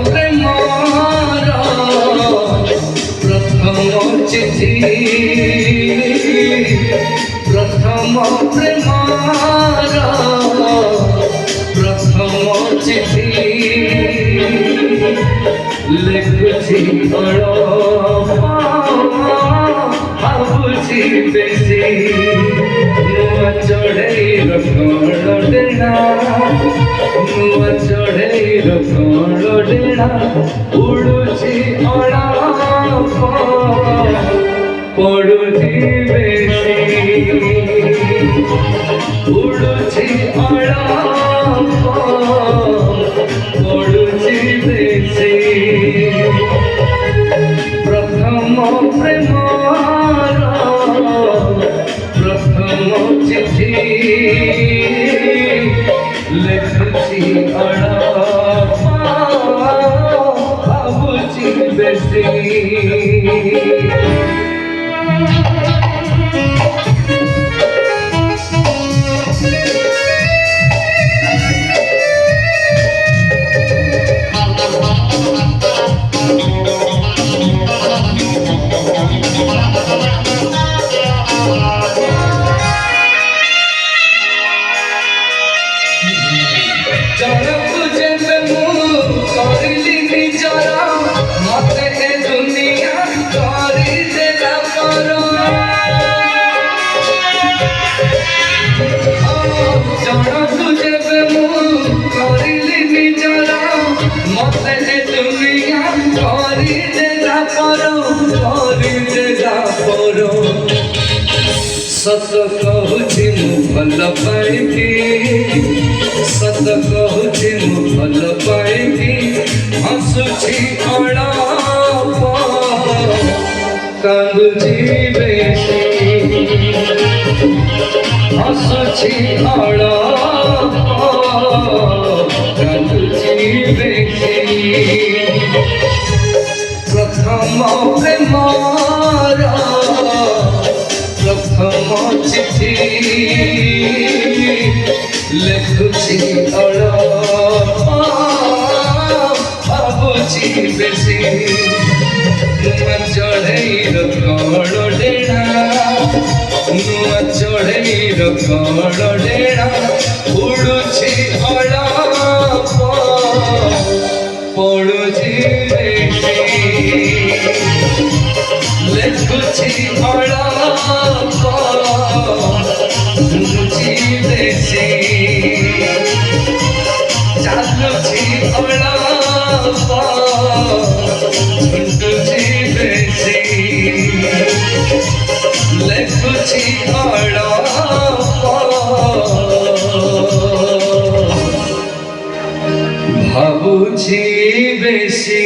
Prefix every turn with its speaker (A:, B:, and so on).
A: প্রেমার প্রথম চিঠি প্রথম প্রেমার প্রথম চিঠি লিখছি ভাবুছি বেশি নুয়া চড়েইর কଣ ଡେଣା নুয়া ଚଢ଼େଇର କଣ ଡେଣା ଉଡୁଛି ଅଳପ ପଡୁଛି ବେଶୀ ଉଡୁଛି ଅଳପ ପଡୁଛି ବେଶୀ প্রথম প্রেমার প্রথম চিঠি লিখছি ভাবুছি বেশি জনক যেবে মু করিলি নিজর মতে এ দুনিয়া করি দেলা পর জনক যেবে মু করিলি নিজর মতে এ দুনিয়া করি দেলা পর সত কହୁছি মু ভাল পাইকি সত কହୁছি মু ভাল পাইকি হসুছি অড়াপ কান্দুছি বেশি হসুছি অড়াপ কান্দুছি বেশি প্রথম প্রেমার প্রথম চিঠি লিখছি ভাবুছি বেশি নুয়া চড়েইর কଣ ଡେଣା নুয়া চড়েইর কଣ ଡେଣା উড়ুছি অଳପ পড়ুছি বেশি লিখছি অଳপ শুনুছি বেশি চালুছি অଳপ শুনুছি বেশি লিখছি অଳপ ভাবুছি বেশি।